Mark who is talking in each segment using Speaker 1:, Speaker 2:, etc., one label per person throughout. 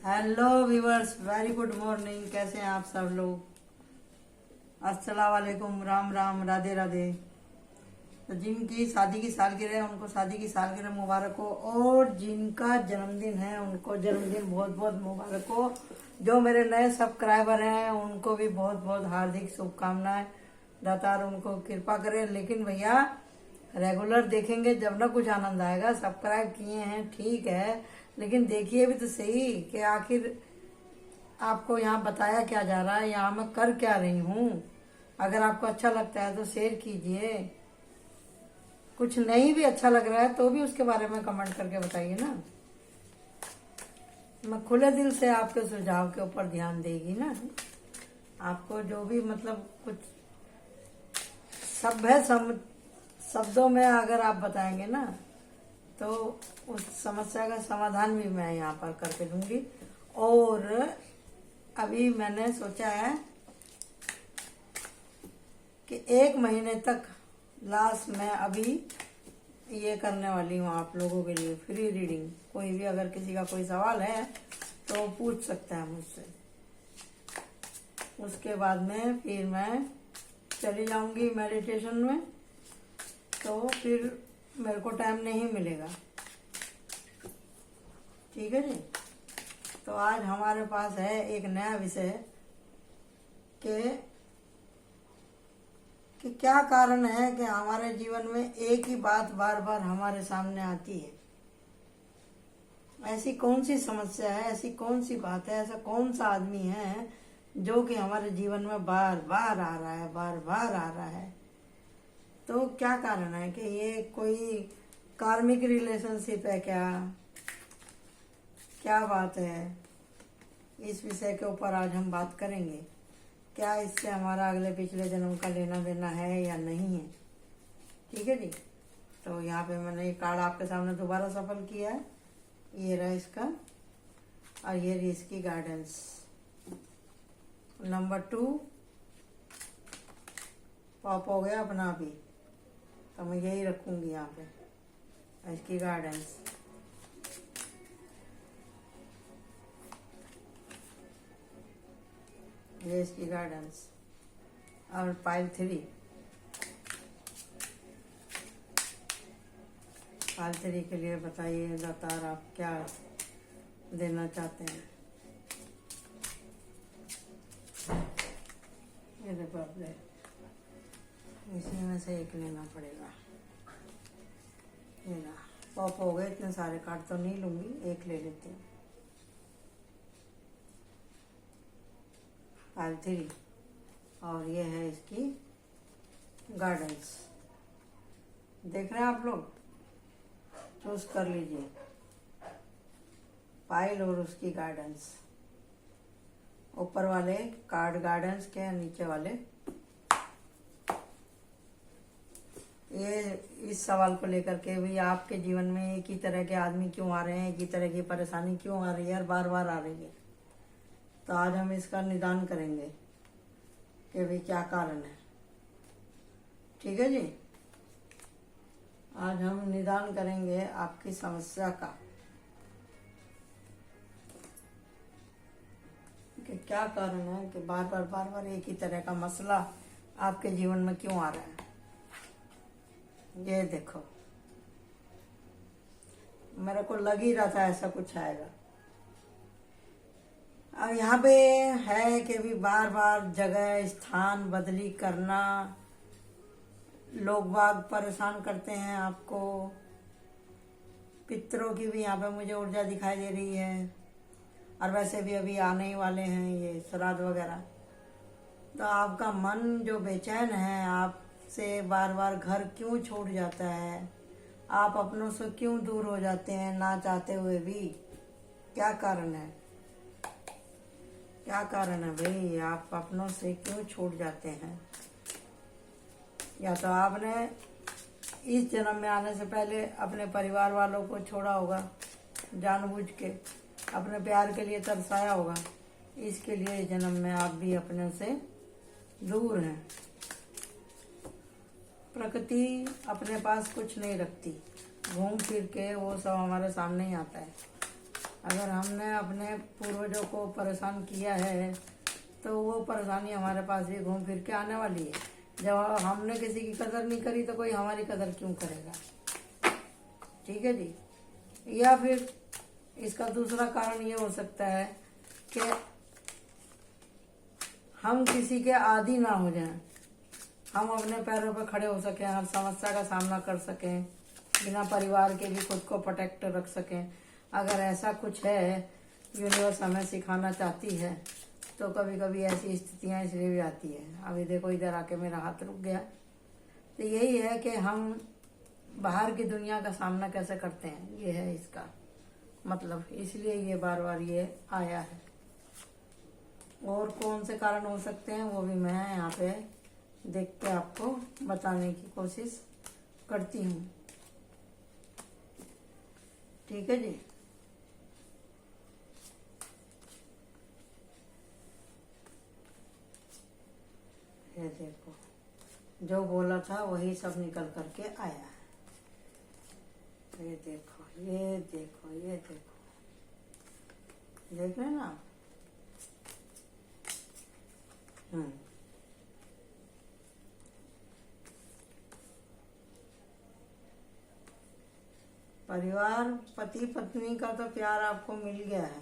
Speaker 1: Hello viewers, very good morning. कैसे हैं आप सब लोग? अस्सलाम वालेकुम, राम राम, राधे राधे। तो जिनकी शादी की सालगिरह है उनको शादी की सालगिरह मुबारक हो, और जिनका जन्मदिन है उनको जन्मदिन बहुत बहुत मुबारक हो। जो मेरे नए सब्सक्राइबर हैं उनको भी बहुत बहुत हार्दिक शुभकामनाएं। दातार उनको कृपा करे। लेकिन भैया रेगुलर देखेंगे जब ना कुछ आनंद आएगा। सब्सक्राइब किए हैं ठीक है, लेकिन देखिए भी तो सही कि आखिर आपको यहाँ बताया क्या जा रहा है, यहाँ मैं कर क्या रही हूँ। अगर आपको अच्छा लगता है तो शेयर कीजिए, कुछ नहीं भी अच्छा लग रहा है तो भी उसके बारे में कमेंट करके बताइए ना। मैं खुले दिल से आपके सुझाव के ऊपर ध्यान देगी ना। आपको जो भी मतलब कुछ सभ्य शब्दों में अगर आप बताएंगे ना तो उस समस्या का समाधान भी मैं यहाँ पर करके दूंगी। और अभी मैंने सोचा है कि 1 महीने तक लास्ट में अभी ये करने वाली हूँ आप लोगों के लिए फ्री रीडिंग। कोई भी अगर किसी का कोई सवाल है तो पूछ सकता है मुझसे। उसके बाद में फिर मैं चली जाऊंगी मेडिटेशन में, तो फिर मेरे को टाइम नहीं मिलेगा। ठीक है जी। तो आज हमारे पास है एक नया विषय कि क्या कारण है कि हमारे जीवन में एक ही बात बार बार हमारे सामने आती है। ऐसी कौन सी समस्या है, ऐसी कौन सी बात है, ऐसा कौन सा आदमी है जो कि हमारे जीवन में बार बार आ रहा है, बार बार आ रहा है। तो क्या कारण है कि ये कोई कार्मिक रिलेशनशिप है क्या बात है? इस विषय के ऊपर आज हम बात करेंगे। क्या इससे हमारा अगले पिछले जन्म का लेना देना है या नहीं है? ठीक है जी। तो यहाँ पे मैंने ये कार्ड आपके सामने दोबारा सफल किया है। ये रहा इसका, और ये रही इसकी गाइडेंस। नंबर 2 पॉप हो गया अपना भी, तो मैं यही रखूंगी यहाँ पे इसकी गाइडेंस। ये इसकी गाइडेंस। और पाइल 3 के लिए बताइए दातार आप क्या देना चाहते हैं। ये देखो आप ले, इसी में से एक लेना पड़ेगा। ये ना पॉप हो गए, इतने सारे कार्ड तो नहीं लूंगी, एक ले लेती हूँ। पाइल 3, और ये है इसकी गाइडेंस। देख रहे हैं आप लोग? चूज कर लीजिए पाइल और उसकी गाइडेंस। ऊपर वाले कार्ड गाइडेंस के, नीचे वाले ये इस सवाल को लेकर के भी आपके जीवन में एक ही तरह के आदमी क्यों आ रहे हैं, एक ही तरह की परेशानी क्यों आ रही है और बार बार आ रही है। तो आज हम इसका निदान करेंगे कि भी क्या कारण है। ठीक है जी। आज हम निदान करेंगे आपकी समस्या का कि क्या कारण है कि बार बार एक ही तरह का मसला आपके जीवन में क्यों आ रहा है। ये देखो, मेरे को लग ही रहा था ऐसा कुछ आएगा। अब यहाँ पे है कि भी बार बार जगह स्थान बदली करना, लोग बाग परेशान करते हैं आपको। पितरों की भी यहाँ पे मुझे ऊर्जा दिखाई दे रही है, और वैसे भी अभी आने ही वाले हैं ये श्राद्ध वगैरह। तो आपका मन जो बेचैन है, आपसे बार बार घर क्यों छूट जाता है, आप अपनों से क्यों दूर हो जाते हैं ना चाहते हुए भी। क्या कारण है, क्या कारण है भाई? आप अपनों से क्यों छूट जाते हैं? या तो आपने इस जन्म में आने से पहले अपने परिवार वालों को छोड़ा होगा, जानबूझ के अपने प्यार के लिए तरसाया होगा, इसके लिए जन्म में आप भी अपने से दूर हैं। प्रकृति अपने पास कुछ नहीं रखती, घूम फिर के वो सब हमारे सामने ही आता है। अगर हमने अपने पूर्वजों को परेशान किया है तो वो परेशानी हमारे पास भी घूम फिर के आने वाली है। जब हमने किसी की कदर नहीं करी तो कोई हमारी कदर क्यों करेगा। ठीक है जी। या फिर इसका दूसरा कारण ये हो सकता है कि हम किसी के आदी ना हो जाएं, हम अपने पैरों पर खड़े हो सकें, हर समस्या का सामना कर सकें, बिना परिवार के भी खुद को प्रोटेक्ट रख सकें। अगर ऐसा कुछ है, यूनिवर्स हमें सिखाना चाहती है, तो कभी कभी ऐसी स्थितियां इसलिए भी आती है। अभी देखो इधर आके मेरा हाथ रुक गया। तो यही है कि हम बाहर की दुनिया का सामना कैसे करते हैं, ये है इसका मतलब। इसलिए ये बार बार ये आया है। और कौन से कारण हो सकते हैं वो भी मैं यहाँ पे देख के आपको बताने की कोशिश करती हूँ। ठीक है जी। ये देखो, जो बोला था वही सब निकल करके आया है। ये देखो, ये देखो, ये देखो, देख रहे हैं ना आप? परिवार, पति पत्नी का तो प्यार आपको मिल गया है।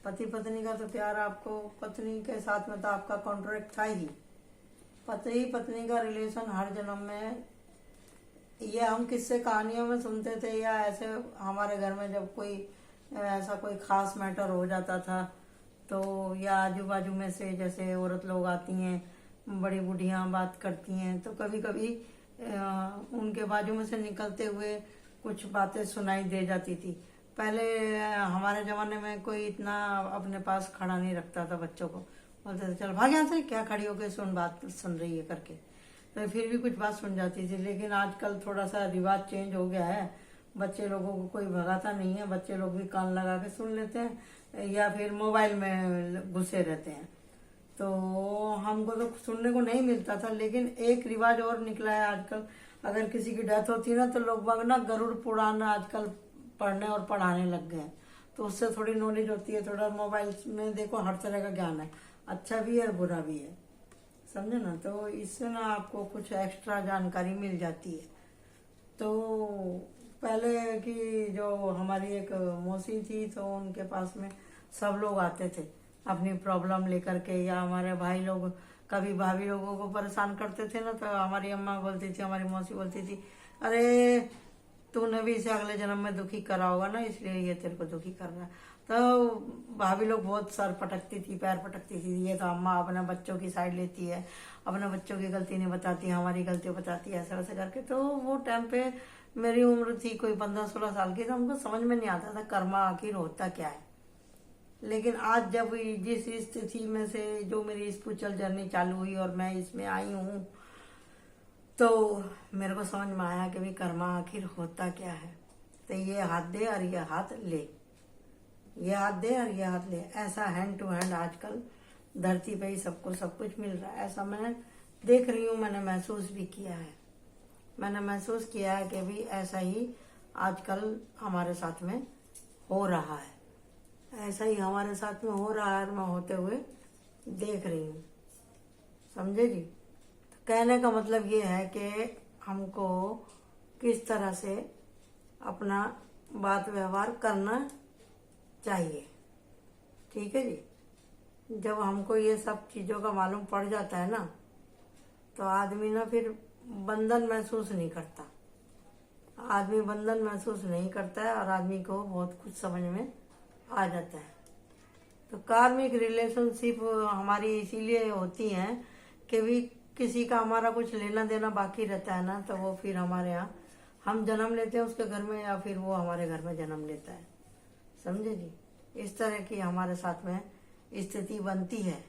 Speaker 1: पति पत्नी का तो प्यार आपको, पत्नी के साथ में तो आपका कॉन्ट्रैक्ट था ही। पति पत्नी का रिलेशन हर जन्म में, ये हम किस्से कहानियों में सुनते थे, या ऐसे हमारे घर में जब कोई ऐसा कोई खास मैटर हो जाता था तो, या आजू बाजू में से जैसे औरत लोग आती हैं, बड़ी बूढ़ियाँ बात करती हैं, तो कभी कभी उनके बाजू में से निकलते हुए कुछ बातें सुनाई दे जाती थी। पहले हमारे ज़माने में कोई इतना अपने पास खड़ा नहीं रखता था बच्चों को, बोलते थे चल भाग यहाँ से, क्या खड़ी होकर सुन, बात सुन रही है करके, तो फिर भी कुछ बात सुन जाती थी। लेकिन आजकल थोड़ा सा रिवाज चेंज हो गया है, बच्चे लोगों को कोई भगाता नहीं है, बच्चे लोग भी कान लगा के सुन लेते हैं या फिर मोबाइल में घुसे रहते हैं। तो हमको तो सुनने को नहीं मिलता था, लेकिन एक रिवाज और निकला है आजकल। अगर किसी की डेथ होती है ना, तो लोग बाग ना गरुड़ पुराण आजकल पढ़ने और पढ़ाने लग गए हैं। तो उससे थोड़ी नॉलेज होती है। थोड़ा मोबाइल में देखो हर तरह का ज्ञान है, अच्छा भी है और बुरा भी है, समझे ना। तो इससे ना आपको कुछ एक्स्ट्रा जानकारी मिल जाती है। तो पहले की जो हमारी एक मौसी थी, तो उनके पास में सब लोग आते थे अपनी प्रॉब्लम लेकर के, या हमारे भाई लोग कभी भाभी लोगों को परेशान करते थे ना, तो हमारी अम्मा बोलती थी, हमारी मौसी बोलती थी, अरे तूने भी इसे अगले जन्म में दुखी करा होगा ना, इसलिए ये तेरे को दुखी कर रहा है। तो भाभी लोग बहुत सर पटकती थी, पैर पटकती थी, ये तो अम्मा अपने बच्चों की साइड लेती है, अपने बच्चों की गलती नहीं बताती, हमारी गलती बताती है, ऐसा वैसे करके। तो वो टाइम पे मेरी उम्र थी कोई 15-16 साल की, तो हमको समझ में नहीं आता था कर्मा आखिर होता क्या है। लेकिन आज जब जिस स्थिति में से जो मेरी स्पिरिचुअल जर्नी चालू हुई और मैं इसमें आई हूँ, तो मेरे को समझ में आया कि भी कर्मा आखिर होता क्या है। तो ये हाथ दे और ये हाथ ले, ये हाथ दे और ये हाथ ले, ऐसा हैंड टू हैंड आजकल धरती पे ही सबको सब कुछ मिल रहा है। ऐसा मैं देख रही हूँ, मैंने महसूस भी किया है। मैंने महसूस किया है कि भी ऐसा ही आजकल हमारे साथ में हो रहा है, ऐसा ही हमारे साथ में हो रहा है और मैं होते हुए देख रही हूँ, समझे जी। तो कहने का मतलब ये है कि हमको किस तरह से अपना बात व्यवहार करना चाहिए। ठीक है जी। जब हमको ये सब चीज़ों का मालूम पड़ जाता है ना, तो आदमी ना फिर बंधन महसूस नहीं करता, आदमी बंधन महसूस नहीं करता है और आदमी को बहुत कुछ समझ में आ जाता है। तो कार्मिक रिलेशनशिप हमारी इसीलिए होती हैं कि भी किसी का हमारा कुछ लेना देना बाकी रहता है ना, तो वो फिर हमारे यहाँ हम जन्म लेते हैं उसके घर में, या फिर वो हमारे घर में जन्म लेता है, समझे जी। इस तरह की हमारे साथ में स्थिति बनती है।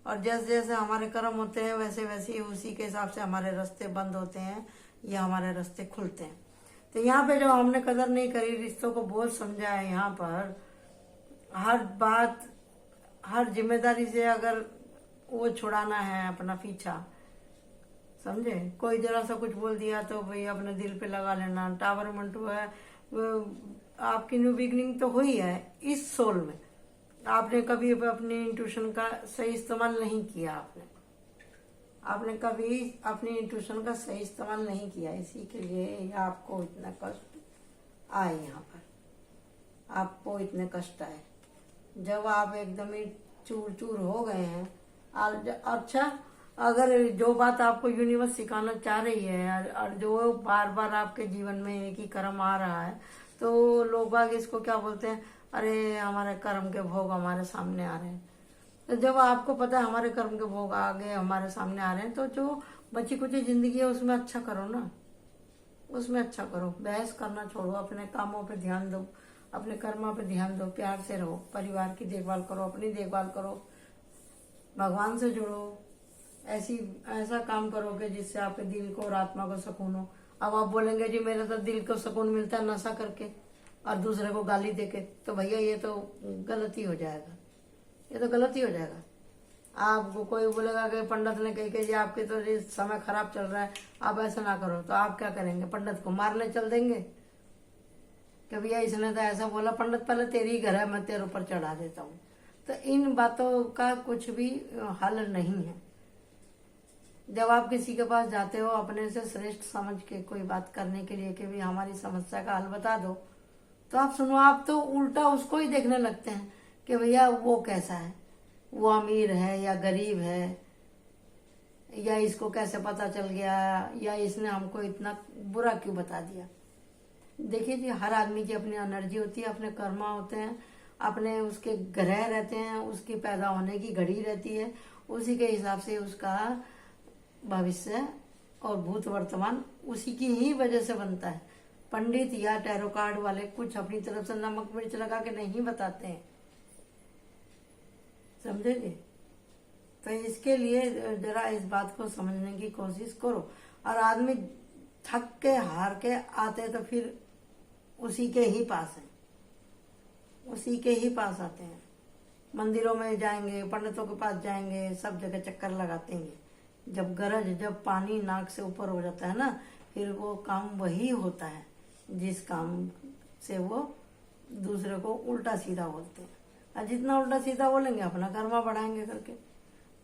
Speaker 1: और जैसे जैसे हमारे कर्म होते हैं वैसे वैसे उसी के हिसाब से हमारे रास्ते बंद होते हैं या हमारे रास्ते खुलते हैं। तो यहाँ पे जो हमने कदर नहीं करी, रिश्तों को बोझ समझा है, यहाँ पर हर बात, हर जिम्मेदारी से अगर वो छुड़ाना है अपना पीछा, समझे। कोई जरा सा कुछ बोल दिया तो भाई अपने दिल पे लगा लेना, टावर मंटू है, आपकी न्यू बिगनिंग तो हुई है इस सोल में। आपने कभी अपनी इंट्यूशन का सही इस्तेमाल नहीं किया, आपने कभी अपनी इंट्यूशन का सही इस्तेमाल नहीं किया, इसी के लिए आपको इतना कष्ट आए। यहाँ पर आपको इतने कष्ट आए जब आप एकदम ही चूर चूर हो गए हैं। अच्छा, अगर जो बात आपको यूनिवर्स सिखाना चाह रही है और जो बार बार आपके जीवन में एक ही कर्म आ रहा है, तो लोग बाग इसको क्या बोलते हैं, अरे हमारे कर्म के भोग हमारे सामने आ रहे हैं। तो जब आपको पता है हमारे कर्म के भोग आगे हमारे सामने आ रहे हैं, तो जो बची कुची जिंदगी है उसमें अच्छा करो ना, उसमें अच्छा करो। बहस करना छोड़ो, अपने कामों पे ध्यान दो, अपने कर्मों पे ध्यान दो, प्यार से रहो, परिवार की देखभाल करो, अपनी देखभाल करो, भगवान से जुड़ो। ऐसा काम करोगे जिससे आपके दिल को और आत्मा को सुकून हो। अब आप बोलेंगे जी मेरे तो दिल को सुकून मिलता है नशा करके और दूसरे को गाली देके, तो भैया ये तो गलती हो जाएगा, ये तो गलती हो जाएगा। आपको कोई बोलेगा कि पंडित ने कही कि जी आपके तो ये समय खराब चल रहा है, आप ऐसा ना करो, तो आप क्या करेंगे? पंडित को मारने चल देंगे कि भैया इसने तो ऐसा बोला, पंडित पहले तेरी घर है, मैं तेरे ऊपर चढ़ा देता हूँ। तो इन बातों का कुछ भी हल नहीं है। जब आप किसी के पास जाते हो अपने से श्रेष्ठ समझ के कोई बात करने के लिए कि भी हमारी समस्या का हल बता दो, तो आप सुनो, आप तो उल्टा उसको ही देखने लगते हैं कि भैया वो कैसा है, वो अमीर है या गरीब है, या इसको कैसे पता चल गया, या इसने हमको इतना बुरा क्यों बता दिया। देखिए जी, हर आदमी की अपनी एनर्जी होती है, अपने कर्मा होते हैं, अपने उसके ग्रह रहते हैं, उसकी पैदा होने की घड़ी रहती है, उसी के हिसाब से उसका भविष्य और भूत वर्तमान उसी की ही वजह से बनता है। पंडित या टैरो कार्ड वाले कुछ अपनी तरफ से नमक मिर्च लगा के नहीं बताते हैं, समझेंगे? तो इसके लिए जरा इस बात को समझने की कोशिश करो। और आदमी थक के हार के आते तो फिर उसी के ही पास है, उसी के ही पास आते हैं। मंदिरों में जाएंगे, पंडितों के पास जाएंगे, सब जगह चक्कर लगाते हैं। जब पानी नाक से ऊपर हो जाता है ना, फिर वो काम वही होता है जिस काम से वो दूसरे को उल्टा सीधा बोलते हैं। और जितना उल्टा सीधा बोलेंगे अपना कर्मा बढ़ाएंगे करके।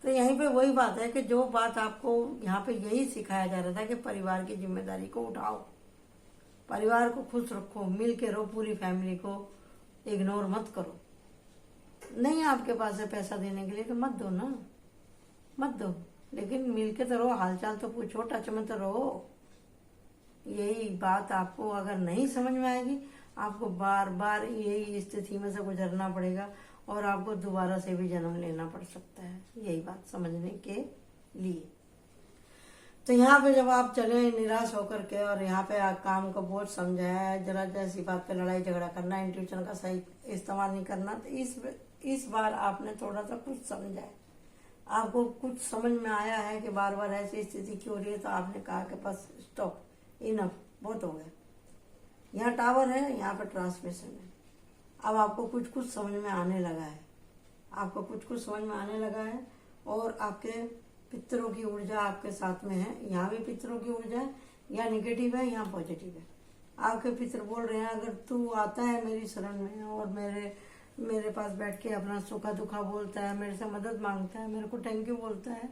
Speaker 1: तो यहीं पे वही बात है कि जो बात आपको यहाँ पे यही सिखाया जा रहा था कि परिवार की जिम्मेदारी को उठाओ, परिवार को खुश रखो, मिल के रहो, पूरी फैमिली को इग्नोर मत करो। नहीं आपके पास है पैसा देने के लिए तो मत दो ना, मत दो, लेकिन मिल के तो रहो, हालचाल तो पूछो, टच में तो रहो। यही बात आपको अगर नहीं समझ में आएगी, आपको बार बार यही स्थिति में से गुजरना पड़ेगा और आपको दोबारा से भी जन्म लेना पड़ सकता है, यही बात समझने के लिए। तो यहाँ पे जब आप चले निराश होकर के और यहाँ पे काम का बोझ समझा है, जरा जैसी बात पे लड़ाई झगड़ा करना, इंट्यूशन का सही इस्तेमाल नहीं करना, तो इस बार आपने थोड़ा सा कुछ समझा है, आपको कुछ समझ में आया है कि बार बार ऐसी स्थिति क्यों हो रही है। तो आपने कहा कि बस स्टॉप, इनफ, बहुत हो गया। यहाँ टावर है, यहाँ पर ट्रांसमिशन है। अब आपको कुछ कुछ समझ में आने लगा है, आपको कुछ कुछ समझ में आने लगा है। और आपके पितरों की ऊर्जा आपके साथ में है। यहाँ भी पितरों की ऊर्जा है, यहाँ निगेटिव है, यहाँ पॉजिटिव है। आपके पितर बोल रहे हैं अगर तू आता है मेरी शरण में और मेरे पास बैठ के अपना सुखा दुखा बोलता है, मेरे से मदद मांगता है, मेरे को थैंक यू बोलता है,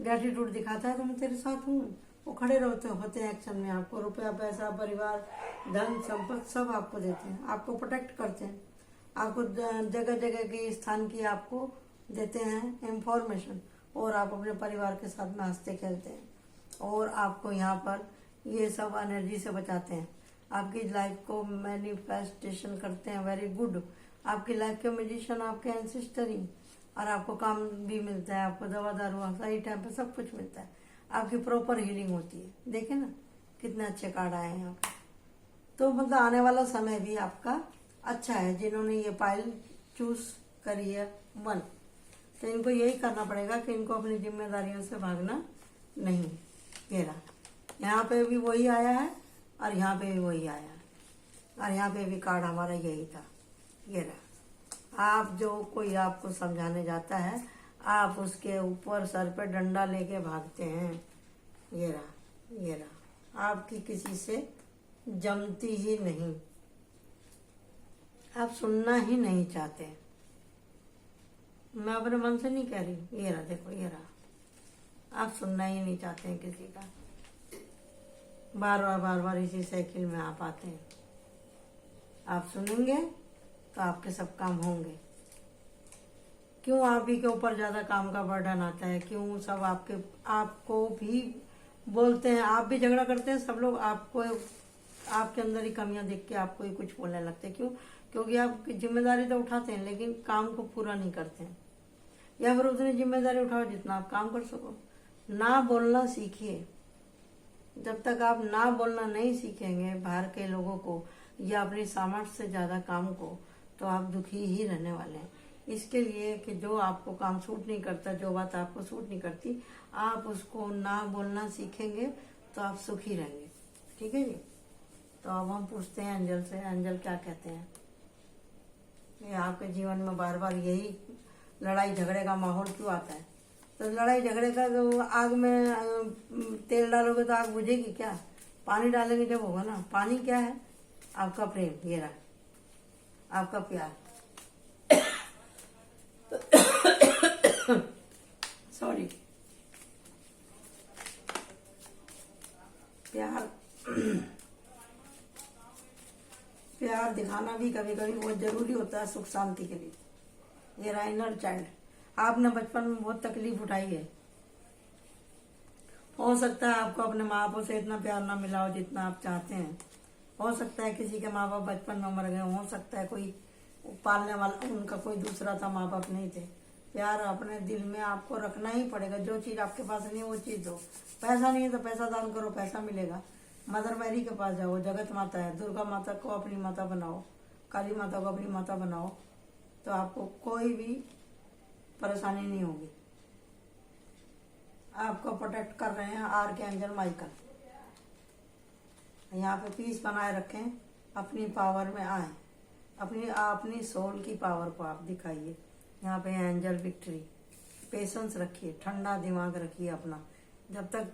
Speaker 1: ग्रेटिट्यूड दिखाता है, तो मैं तेरे साथ हूँ। वो खड़े होते हैं एक्शन में, आपको रुपया पैसा परिवार धन संपत्ति सब आपको देते हैं, आपको प्रोटेक्ट करते हैं, आपको जगह जगह की स्थान की आपको देते हैं इंफॉर्मेशन, और आप अपने परिवार के साथ में हंसते खेलते हैं और आपको यहाँ पर ये सब एनर्जी से बचाते हैं, आपकी लाइफ को मैनिफेस्टेशन करते हैं। Very good. आपकी लाइफ के म्यूजिशियन आपके एंसेस्टर ही, और आपको काम भी मिलता है, आपको दवा दारू सही टाइम पे सब कुछ मिलता है, आपकी प्रॉपर हीलिंग होती है। देखे ना कितने अच्छे कार्ड आए हैं यहाँ पे। तो मतलब आने वाला समय भी आपका अच्छा है। जिन्होंने ये पाइल चूज करी है 1, तो इनको यही करना पड़ेगा कि इनको अपनी जिम्मेदारियों से भागना नहीं। ये रहा, यहाँ पे भी वही आया है और यहाँ पे भी वही आया है, और यहाँ पे भी कार्ड हमारा यही था। ये रहा, आप जो कोई आपको समझाने जाता है आप उसके ऊपर सर पे डंडा लेके भागते हैं। ये रहा, ये रहा, आपकी किसी से जमती ही नहीं। आप सुनना ही नहीं चाहते। मैं अपने मन से नहीं कह रही, ये रहा देखो, ये रहा। आप सुनना ही नहीं चाहते हैं किसी का। बार बार इसी साइकिल में आप आते हैं। आप सुनेंगे तो आपके सब काम होंगे। क्यों आप ही के ऊपर ज्यादा काम का बर्डन आता है? क्यों सब आपको भी बोलते हैं? आप भी झगड़ा करते हैं, सब लोग आपको, आपके अंदर ही कमियां देख के आपको ही कुछ बोलने लगते हैं। क्यों? क्योंकि आप जिम्मेदारी तो उठाते हैं लेकिन काम को पूरा नहीं करते हैं। या फिर उतनी जिम्मेदारी उठाओ जितना आप काम कर सको। ना बोलना सीखिए। जब तक आप ना बोलना नहीं सीखेंगे बाहर के लोगों को या अपनी सामर्थ्य से ज्यादा काम को, तो आप दुखी ही रहने वाले हैं। इसके लिए कि जो आपको काम सूट नहीं करता, जो बात आपको सूट नहीं करती, आप उसको ना बोलना सीखेंगे तो आप सुखी रहेंगे। ठीक है जी। तो अब हम पूछते हैं एंजल से, एंजल क्या कहते हैं? ये आपके जीवन में बार बार यही लड़ाई झगड़े का माहौल क्यों आता है? तो लड़ाई झगड़े का, जो आग में तेल डालोगे तो आग बुझेगी क्या? पानी डालेंगे जब होगा ना। पानी क्या है? आपका प्रेम, ये रहा आपका प्यार। सॉरी। प्यार प्यार दिखाना भी कभी कभी बहुत जरूरी होता है सुख शांति के लिए। ये रहा इनर चाइल्ड। आपने बचपन में बहुत तकलीफ उठाई है। हो सकता है आपको अपने माँ बापों से इतना प्यार ना मिला हो जितना आप चाहते हैं। हो सकता है किसी के माँ बाप बचपन में मर गए। हो सकता है कोई पालने वाला, उनका कोई दूसरा था, माँ बाप नहीं थे। प्यार अपने दिल में आपको रखना ही पड़ेगा। जो चीज आपके पास नहीं है वो चीज दो। पैसा नहीं है तो पैसा दान करो, पैसा मिलेगा। मदर मैरी के पास जाओ, जगत माता है। दुर्गा माता को अपनी माता बनाओ, काली माता को अपनी माता बनाओ, तो आपको कोई भी परेशानी नहीं होगी। आपको प्रोटेक्ट कर रहे हैं आर के एंजल माइकल। यहाँ पे पीस बनाए रखें, अपनी पावर में आए, अपनी सोल की पावर को आप दिखाइए। यहाँ पे एंजल विक्ट्री। पेशेंस रखिए, ठंडा दिमाग रखिए अपना। जब तक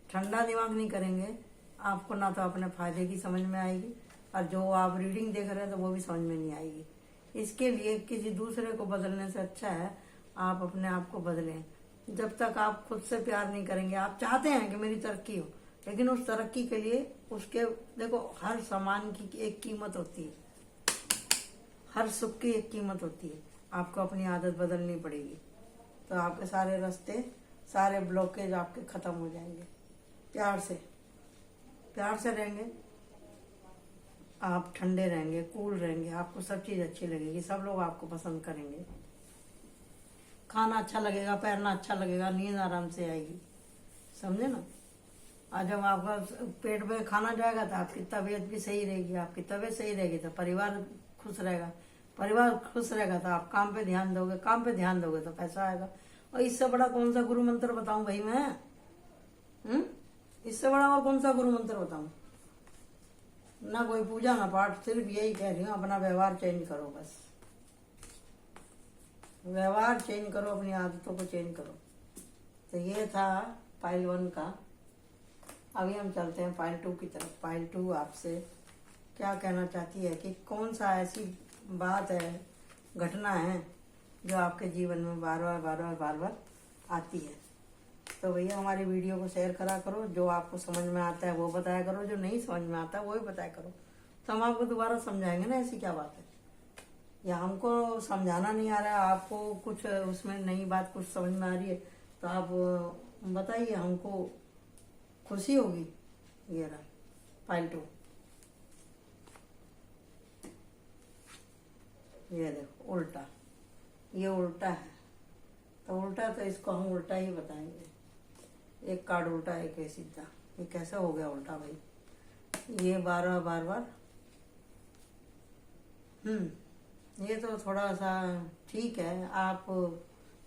Speaker 1: ठंडा दिमाग नहीं करेंगे, आपको ना तो अपने फायदे की समझ में आएगी, और जो आप रीडिंग देख रहे हैं तो वो भी समझ में नहीं आएगी। इसके लिए किसी दूसरे को बदलने से अच्छा है आप अपने आप को बदलें। जब तक आप खुद से प्यार नहीं करेंगे, आप चाहते हैं कि मेरी तरक्की हो, लेकिन उस तरक्की के लिए उसके, देखो, हर सामान की एक कीमत होती है, हर सुख की एक कीमत होती है। आपको अपनी आदत बदलनी पड़ेगी, तो आपके सारे रास्ते, सारे ब्लॉकेज आपके खत्म हो जाएंगे। प्यार से रहेंगे, आप ठंडे रहेंगे, कूल रहेंगे, आपको सब चीज अच्छी लगेगी, सब लोग आपको पसंद करेंगे। खाना अच्छा लगेगा, पहनना अच्छा लगेगा, नींद आराम से आएगी। समझे ना? और जब आपका पेट में खाना जाएगा तो आपकी तबीयत भी सही रहेगी। आपकी तबीयत सही रहेगी तो परिवार खुश रहेगा। परिवार खुश रहेगा तो आप काम पे ध्यान दोगे, काम पे ध्यान दोगे तो पैसा आएगा। और इससे बड़ा कौन सा गुरु मंत्र बताऊं भाई मैं? इससे बड़ा और कौन सा गुरु मंत्र बताऊं? ना कोई पूजा ना पाठ, सिर्फ यही कह रही हूँ, अपना व्यवहार चेंज करो। बस व्यवहार चेंज करो, अपनी आदतों को चेंज करो। तो ये था पाइल 1 का। अभी हम चलते हैं पाइल 2 की तरफ। पाइल 2 आपसे क्या कहना चाहती है कि कौन सा ऐसी बात है, घटना है जो आपके जीवन में बार बार आती है। तो भैया हमारी वीडियो को शेयर करा करो। जो आपको समझ में आता है वो बताया करो, जो नहीं समझ में आता है वो भी बताया करो, तो हम आपको दोबारा समझाएंगे ना। ऐसी क्या बात है? या हमको समझाना नहीं आ रहा है, आपको कुछ उसमें नई बात कुछ समझ में आ रही है तो आप बताइए, हमको खुशी होगी। ये रहा पाइल 2। ये देखो उल्टा, ये उल्टा है। तो उल्टा, तो इसको हम उल्टा ही बताएंगे। एक कार्ड उल्टा, एक है सीधा। ये कैसे हो गया उल्टा भाई? ये बार बार ये तो थोड़ा सा ठीक है। आप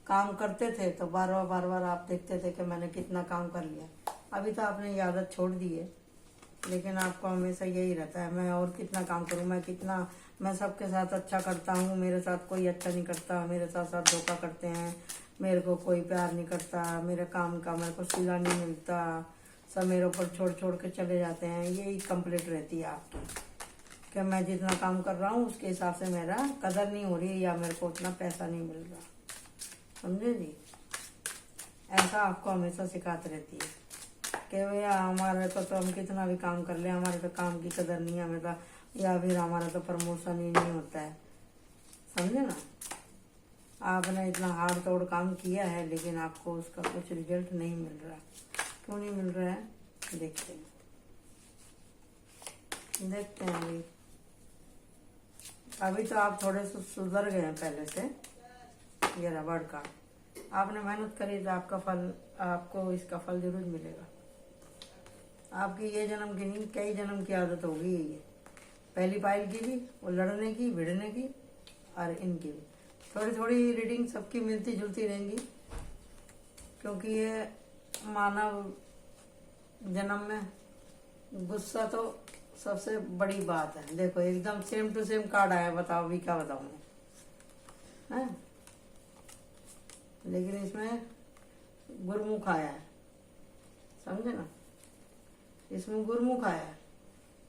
Speaker 1: काम करते थे तो बार बार आप देखते थे कि मैंने कितना काम कर लिया। अभी तो आपने ये आदत छोड़ दी है, लेकिन आपको हमेशा यही रहता है, मैं और कितना काम करूं, मैं सबके साथ अच्छा करता हूं, मेरे साथ कोई अच्छा नहीं करता, मेरे साथ धोखा करते हैं, मेरे को कोई प्यार नहीं करता, मेरे काम का मेरे को सिला नहीं मिलता, सब मेरे ऊपर छोड़ के चले जाते हैं। यही कंप्लीट रहती है आपकी, कि मैं जितना काम कर रहा हूँ उसके हिसाब से मेरा कदर नहीं हो रही है या मेरे को उतना पैसा नहीं मिल रहा। समझे जी? ऐसा आपको हमेशा सिखाती रहती है कि भैया हमारे तो हम कितना भी काम कर ले, हमारे तो काम की कदर नहीं है हमें तो, या फिर हमारा तो प्रमोशन ही नहीं होता है। समझे ना? आपने इतना हार्ड तोड़ काम किया है लेकिन आपको उसका कुछ रिजल्ट नहीं मिल रहा। क्यों नहीं मिल रहा है? देखते हैं अभी तो आप थोड़े से सुधर गए हैं पहले से। ये रबड़ का आपने मेहनत करी तो आपका फल, आपको इसका फल जरूर मिलेगा। आपकी ये जन्म की नहीं, कई जन्म की आदत होगी ये। पहली पाइल की भी, वो लड़ने की, भिड़ने की, और इनकी भी थोड़ी थोड़ी रीडिंग सबकी मिलती जुलती रहेंगी, क्योंकि ये मानव जन्म में गुस्सा तो सबसे बड़ी बात है। देखो एकदम सेम टू सेम कार्ड आया, बताओ भी क्या बताऊं मैं, है? लेकिन इसमें गुरमुख आया है। समझे ना? इसमें गुरमुख आया है।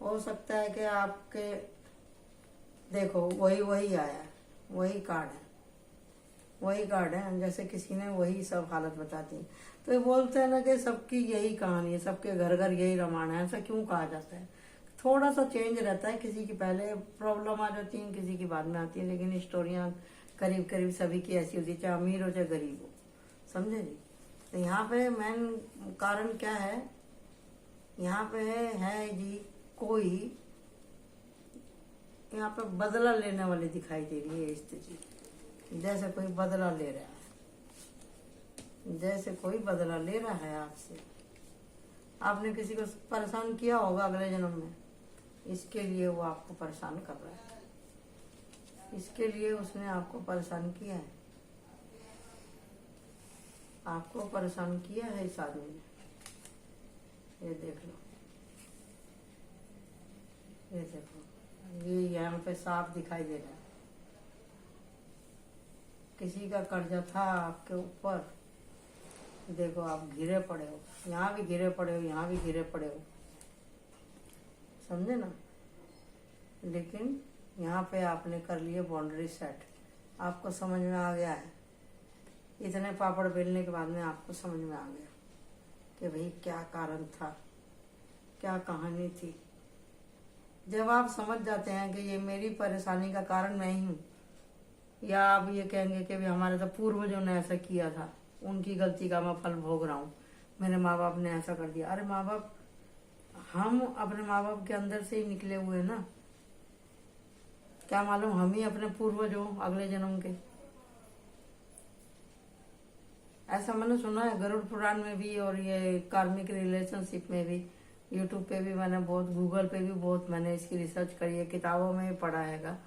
Speaker 1: हो सकता है कि आपके, देखो वही आया है, वही कार्ड है, जैसे किसी ने वही सब हालत बताती है। तो ये बोलते हैं ना कि सबकी यही कहानी है, सबके घर घर यही रामायण है। ऐसा क्यों कहा जाता है? थोड़ा सा चेंज रहता है, किसी की पहले प्रॉब्लम आ जाती है, किसी की बाद में आती है, लेकिन स्टोरियां करीब करीब सभी की ऐसी होती है, चाहे अमीर हो चाहे गरीब हो। समझे जी? तो यहाँ पे मेन कारण क्या है? यहाँ पे है जी, कोई यहाँ पे बदला लेने वाली दिखाई दे रही है स्थिति, जैसे कोई बदला ले रहा है, जैसे कोई बदला ले रहा है आपसे। आपने किसी को परेशान किया होगा अगले जन्म में, इसके लिए वो आपको परेशान कर रहा है, इसके लिए उसने आपको परेशान किया है, आपको परेशान किया है इस आदमी ने। ये देख लो, ये देखो, ये यहाँ पे साफ दिखाई दे रहा है। किसी का कर्जा था आपके ऊपर, देखो आप घिरे पड़े हो, यहाँ भी घिरे पड़े हो, यहाँ भी घिरे पड़े हो। समझे ना? लेकिन यहाँ पे आपने कर लिए बाउंड्री सेट, आपको समझ में आ गया है। इतने पापड़ बेलने के बाद में आपको समझ में आ गया कि भाई क्या कारण था, क्या कहानी थी। जब आप समझ जाते हैं कि ये मेरी परेशानी का कारण मैं ही हूँ, या आप ये कहेंगे कि भाई हमारे तो पूर्वजों ने ऐसा किया था, उनकी गलती का मैं फल भोग रहा हूँ, मेरे माँ बाप ने ऐसा कर दिया। अरे माँ बाप, हम अपने माँ बाप के अंदर से ही निकले हुए ना, क्या मालूम हम ही अपने पूर्वज हो अगले जन्म के। ऐसा मैंने सुना है गरुड़ पुराण में भी, और ये कार्मिक रिलेशनशिप में भी, यूट्यूब पे भी मैंने बहुत, गूगल पे भी बहुत मैंने इसकी रिसर्च करी है, किताबों में भी पढ़ा हैगा,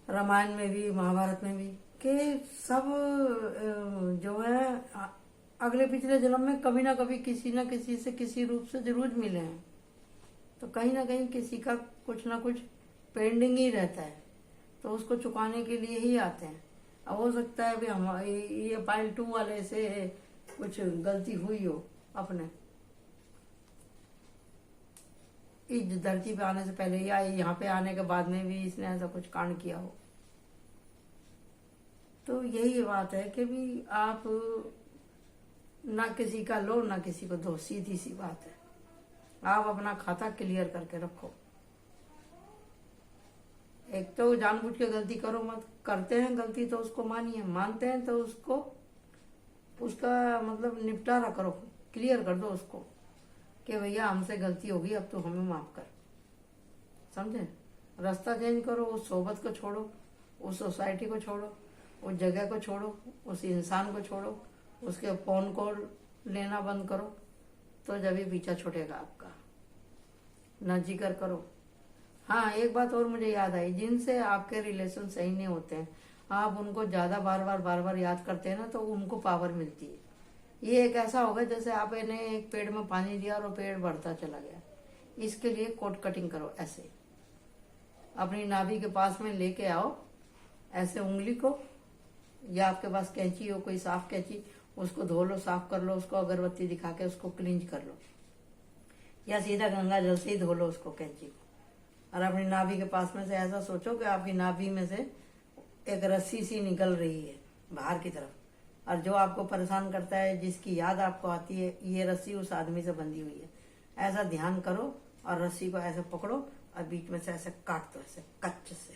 Speaker 1: रामायण में भी, महाभारत में भी, कि सब जो है अगले पिछले जन्म में कभी ना कभी किसी न किसी से किसी रूप से जरूर मिले हैं। तो कहीं ना कहीं किसी का कुछ ना कुछ पेंडिंग ही रहता है, तो उसको चुकाने के लिए ही आते हैं। अब हो सकता है भी हमारी ये पाइल 2 वाले से कुछ गलती हुई हो अपने इस धरती पे आने से पहले, या यहाँ पे आने के बाद में भी इसने ऐसा कुछ कांड किया हो। तो यही बात है कि भी आप ना किसी का लो ना किसी को दो, सीधी सी बात है। आप अपना खाता क्लियर करके रखो। एक तो जानबूझ के गलती करो मत, करते हैं गलती तो उसको मानिए, मानते हैं तो उसको, उसका मतलब निपटारा करो, क्लियर कर दो उसको कि भैया हमसे गलती होगी, अब तो हमें माफ कर। समझे? रास्ता चेंज करो, उस सोबत को छोड़ो, उस सोसाइटी को छोड़ो, उस जगह को छोड़ो, उस इंसान को छोड़ो, उसके फोन कॉल लेना बंद करो, तो जब भी पीछा छूटेगा आपका। ना जिक्र करो। हाँ, एक बात और मुझे याद आई, जिनसे आपके रिलेशन सही नहीं होते हैं, आप उनको ज्यादा बार बार याद करते हैं ना, तो उनको पावर मिलती है। ये एक ऐसा होगा जैसे आपने एक पेड़ में पानी दिया और वो पेड़ बढ़ता चला गया। इसके लिए कोट कटिंग करो, ऐसे अपनी नाभि के पास में लेके आओ, ऐसे उंगली को, या आपके पास कैंची हो, कोई साफ कैंची, उसको धो लो, साफ कर लो, उसको अगरबत्ती दिखा के उसको क्लींज कर लो, या सीधा गंगा जल से ही धो लो उसको, कैंची को। और अपनी नाभि के पास में से ऐसा सोचो कि आपकी नाभि में से एक रस्सी सी निकल रही है बाहर की तरफ, और जो आपको परेशान करता है, जिसकी याद आपको आती है, ये रस्सी उस आदमी से बंधी हुई है। ऐसा ध्यान करो और रस्सी को ऐसे पकड़ो और बीच में से ऐसे काट दो, ऐसे कच्च से,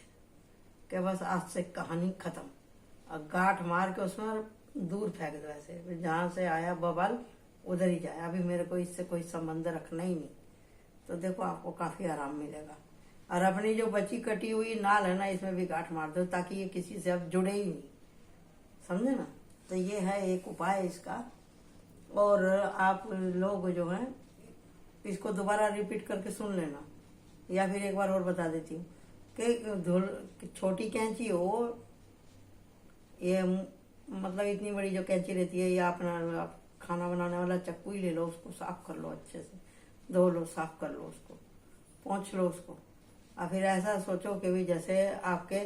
Speaker 1: कि बस आज से कहानी खत्म। और गांठ मार के उसमें दूर फेंक दो, ऐसे जहां से आया बवाल उधर ही जाए, अभी मेरे को इससे कोई संबंध रखना ही नहीं। तो देखो आपको काफी आराम मिलेगा। और अपनी जो बची कटी हुई नाल है ना, इसमें भी गांठ मार दो, ताकि ये किसी से अब जुड़े ही नहीं, समझे ना। तो ये है एक उपाय इसका। और आप लोग जो हैं इसको दोबारा रिपीट करके सुन लेना, या फिर एक बार और बता देती हूँ कि छोटी कैंची हो, ये मतलब इतनी बड़ी जो कैंची रहती है, या अपना आप खाना बनाने वाला चक्कू ही ले लो, उसको साफ कर लो, अच्छे से धो लो, साफ कर लो, उसको पोंछ लो उसको। और फिर ऐसा सोचो कि भी जैसे आपके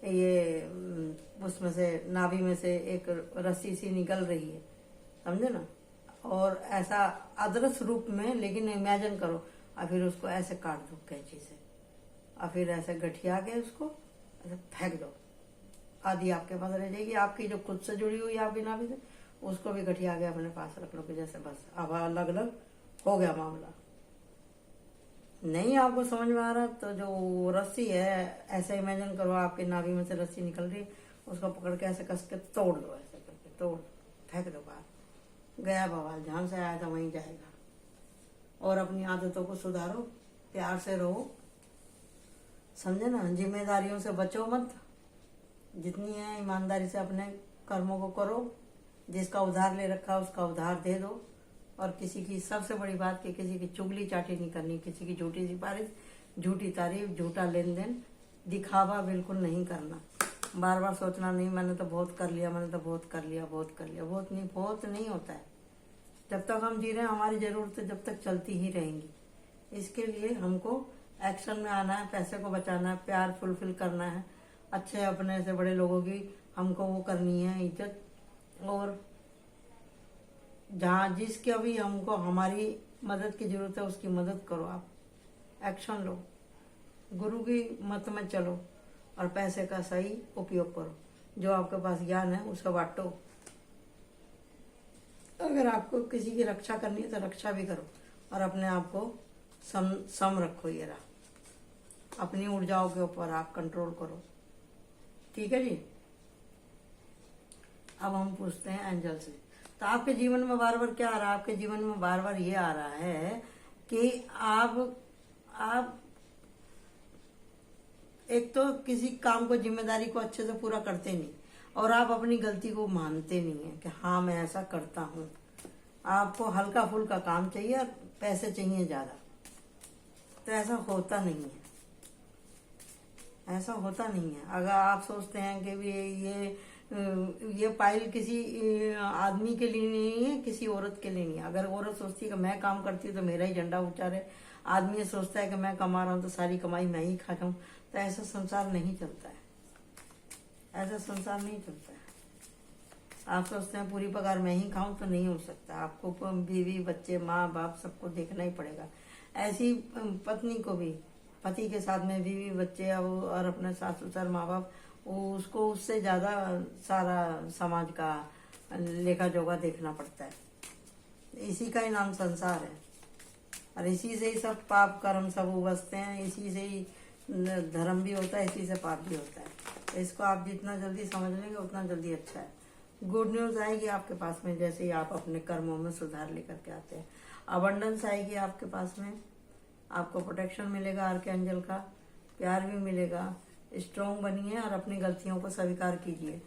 Speaker 1: ये उसमें से नाभि में से एक रस्सी सी निकल रही है, समझे ना। और ऐसा अदृश्य रूप में, लेकिन इमेजिन करो, और फिर उसको ऐसे काट दो कैंची से, और फिर ऐसे गठिया के उसको ऐसे फेंक दो। आधी आपके पास रह जाएगी, आपकी जो खुद से जुड़ी हुई आपकी नाभि से, उसको भी गठिया के अपने पास रख लो कि जैसे बस अब अलग अलग हो गया मामला। नहीं आपको समझ में आ रहा तो जो रस्सी है, ऐसे इमेजिन करो आपके नाभि में से रस्सी निकल रही, उसको पकड़ के ऐसे कस के तोड़ दो, ऐसे करके तोड़ फेंक दो बाहर, गया बवाल, जहां से आया था वहीं जाएगा। और अपनी आदतों को सुधारो, प्यार से रहो, समझे ना। जिम्मेदारियों से बचो मत, जितनी है ईमानदारी से अपने कर्मों को करो, जिसका उधार ले रखा उसका उधार दे दो। और किसी की, सबसे बड़ी बात कि किसी की चुगली चाटी नहीं करनी, किसी की झूठी सिफारिश, झूठी तारीफ, झूठा लेन देन, दिखावा बिल्कुल नहीं करना। बार बार सोचना नहीं मैंने तो बहुत कर लिया, मैंने तो बहुत कर लिया, बहुत कर लिया, बहुत नहीं होता है। जब तक हम जी रहे हैं हमारी जरूरतें जब तक चलती ही रहेंगी। इसके लिए हमको एक्शन में आना है, पैसे को बचाना है, प्यार फुलफिल करना है, अच्छे अपने से बड़े लोगों की हमको वो करनी है इज्जत। और जहाँ जिसके अभी हमको हमारी मदद की जरूरत है उसकी मदद करो, आप एक्शन लो, गुरु की मत में चलो, और पैसे का सही उपयोग करो। जो आपके पास ज्ञान है उसको बांटो। अगर आपको किसी की रक्षा करनी है तो रक्षा भी करो, और अपने आप को सम रखो। ये रहा, अपनी ऊर्जाओं के ऊपर आप कंट्रोल करो, ठीक है जी। अब हम पूछते हैं एंजल से। तो आपके जीवन में बार बार क्या आ रहा है? आपके जीवन में बार बार ये आ रहा है कि आप एक तो किसी काम को, जिम्मेदारी को अच्छे से पूरा करते नहीं, और आप अपनी गलती को मानते नहीं है कि हाँ मैं ऐसा करता हूँ। आपको हल्का फुल्का काम चाहिए और पैसे चाहिए ज्यादा। तो ऐसा होता नहीं है, ऐसा होता नहीं है। अगर आप सोचते हैं कि ये पाइल किसी आदमी के लिए नहीं है, किसी औरत के लिए नहीं है। अगर औरत सोचती है कि मैं काम करती हूँ तो मेरा ही झंडा ऊंचा रहे, आदमी सोचता है कि मैं कमा रहा हूँ तो सारी कमाई मैं ही खा जाऊं, तो ऐसा संसार नहीं चलता है, ऐसा संसार नहीं चलता है। आप सोचते हैं पूरी पगार मैं ही खाऊं, तो नहीं हो सकता। आपको बीवी, बच्चे, माँ बाप सबको देखना ही पड़ेगा। ऐसी पत्नी को भी पति के साथ में बीवी, बच्चे और अपने सास ससुर, माँ बाप, उसको उससे ज्यादा सारा समाज का लेखा जोखा देखना पड़ता है। इसी का ही नाम संसार है, और इसी से ही सब पाप कर्म सब उबसते हैं, इसी से ही धर्म भी होता है, इसी से पाप भी होता है। इसको आप जितना जल्दी समझ लेंगे उतना जल्दी अच्छा है। गुड न्यूज आएगी आपके पास में जैसे ही आप अपने कर्मों में सुधार लेकर के आते हैं। अबंडेंस आएगी आपके पास में, आपको प्रोटेक्शन मिलेगा, आर्कएंजल का प्यार भी मिलेगा। स्ट्रॉन्ग बनिए और अपनी गलतियों को स्वीकार कीजिए।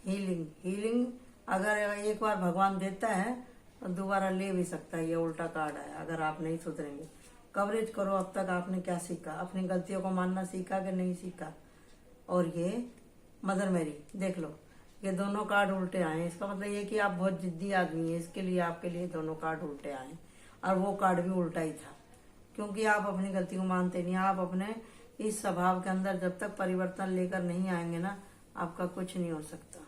Speaker 1: हीलिंग अगर एक बार भगवान देता है तो दोबारा ले भी सकता है। ये उल्टा कार्ड है, अगर आप नहीं सुधरेंगे। कवरेज करो, अब तक आपने क्या सीखा, अपनी गलतियों को मानना सीखा कि नहीं सीखा। और ये मदर मेरी देख लो, ये दोनों कार्ड उल्टे आए, इसका मतलब ये कि आप बहुत जिद्दी आदमी है, इसके लिए आपके लिए दोनों कार्ड उल्टे आए। और वो कार्ड भी उल्टा ही था, क्योंकि आप अपनी गलती को मानते नहीं। आप अपने इस स्वभाव के अंदर जब तक परिवर्तन लेकर नहीं आएंगे ना, आपका कुछ नहीं हो सकता।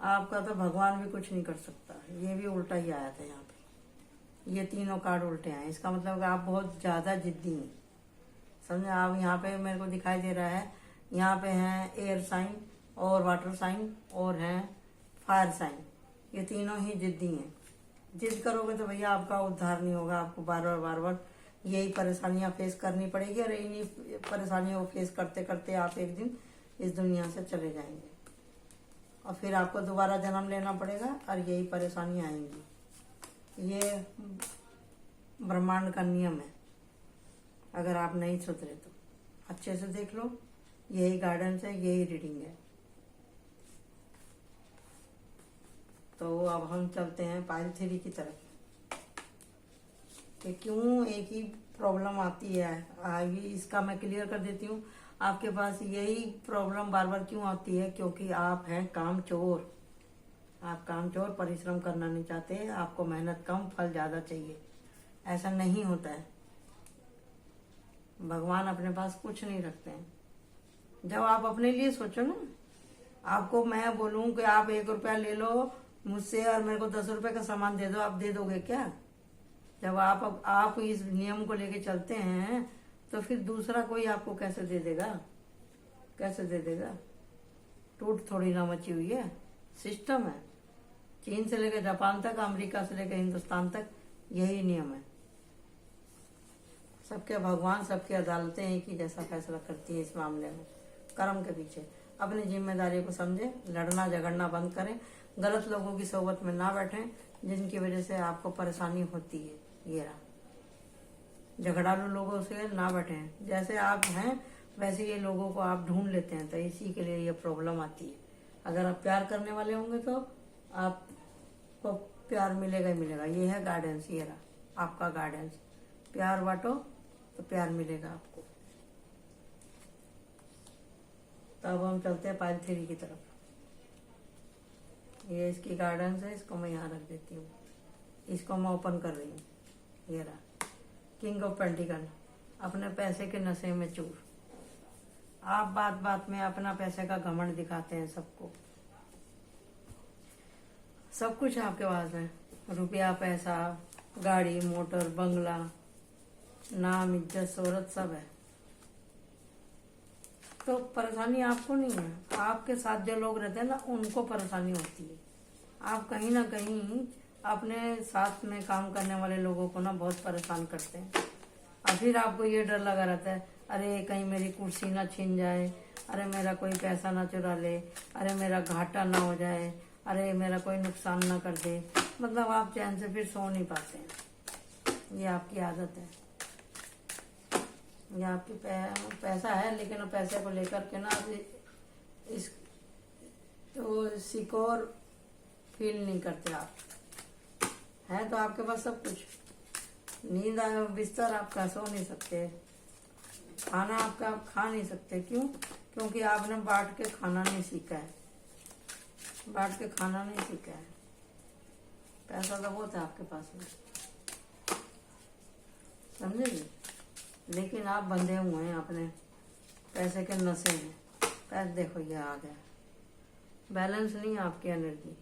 Speaker 1: आपका तो भगवान भी कुछ नहीं कर सकता। ये भी उल्टा ही आया था यहाँ पे, ये तीनों कार्ड उल्टे आए। इसका मतलब कि आप बहुत ज्यादा जिद्दी हैं, समझे आप। यहाँ पे मेरे को दिखाई दे रहा है, यहाँ पे हैं एयर साइन और वाटर साइन और हैं फायर साइन। ये तीनों ही जिद्दी हैं। जिद करोगे तो भैया आपका उद्धार नहीं होगा। आपको बार बार यही परेशानियां फेस करनी पड़ेगी और इन्हीं परेशानियों को फेस करते करते आप एक दिन इस दुनिया से चले जाएंगे और फिर आपको दोबारा जन्म लेना पड़ेगा और यही परेशानियां आएंगी। ये ब्रह्मांड का नियम है। अगर आप नहीं सुधरे तो अच्छे से देख लो। यही गाइडेंस है, यही रीडिंग है। तो अब हम चलते हैं पाइल थ्री की तरफ कि क्यों एक ही प्रॉब्लम आती है। आगे इसका मैं क्लियर कर देती हूँ। आपके पास यही प्रॉब्लम बार बार क्यों आती है? क्योंकि आप हैं काम चोर। आप काम चोर, परिश्रम करना नहीं चाहते। आपको मेहनत कम, फल ज्यादा चाहिए। ऐसा नहीं होता है। भगवान अपने पास कुछ नहीं रखते हैं। जब आप अपने लिए सोचो ना, आपको मैं बोलूं कि आप 1 रुपया ले लो मुझसे और मेरे को 10 रुपए का सामान दे दो, आप दे दोगे क्या? जब आप इस नियम को लेके चलते हैं तो फिर दूसरा कोई आपको कैसे दे देगा? कैसे दे देगा? टूट थोड़ी ना मची हुई है, सिस्टम है। चीन से लेकर जापान तक, अमेरिका से लेकर हिंदुस्तान तक यही नियम है। सबके भगवान, सबकी अदालतें एक ही जैसा फैसला करती है इस मामले में। कर्म के पीछे अपनी जिम्मेदारी को समझे, लड़ना झगड़ना बंद करें, गलत लोगों की सोबत में ना बैठें जिनकी वजह से आपको परेशानी होती है। ये रहा, झगड़ालू लोगों से ना बैठें। जैसे आप हैं वैसे ये लोगों को आप ढूंढ लेते हैं, तो इसी के लिए ये प्रॉब्लम आती है। अगर आप प्यार करने वाले होंगे तो आपको प्यार मिलेगा ही मिलेगा। ये है गाइडेंस, ये रहा आपका गाइडेंस। प्यार बांटो तो प्यार मिलेगा आपको। तब हम चलते हैं पाइल थ्री की तरफ। ये इसकी गाइडेंस है, इसको मैं यहाँ रख देती हूँ। इसको मैं ओपन कर रही हूँ। ये रहा किंग ऑफ पेंटिकल, अपने पैसे के नशे में चूर। आप बात बात में अपना पैसे का घमंड दिखाते हैं सबको। सब कुछ आपके पास है, रुपया, पैसा, गाड़ी, मोटर, बंगला, नाम, इज्जत, शोहरत सब है। तो परेशानी आपको नहीं है, आपके साथ जो लोग रहते हैं ना उनको परेशानी होती है। आप कहीं ना कहीं अपने साथ में काम करने वाले लोगों को ना बहुत परेशान करते हैं और फिर आपको ये डर लगा रहता है, अरे कहीं मेरी कुर्सी ना छीन जाए, अरे मेरा कोई पैसा ना चुरा ले, अरे मेरा घाटा ना हो जाए, अरे मेरा कोई नुकसान ना कर दे। मतलब आप चैन से फिर सो नहीं पाते हैं। ये आपकी आदत है, ये आपकी पैसा है, लेकिन पैसे को लेकर के ना इस तो सिक्योर फील नहीं करते आप। है तो आपके पास सब कुछ, नींद बिस्तर आपका सो नहीं सकते, खाना आपका आप खा नहीं सकते। क्यों? क्योंकि आपने बांट के खाना नहीं सीखा है। बांट के खाना नहीं सीखा है। पैसा तो बहुत है आपके पास में, समझे जी? लेकिन आप बंधे हुए हैं अपने पैसे के नशे में। पैसे देखो ये आ गया, बैलेंस नहीं है आपकी एनर्जी।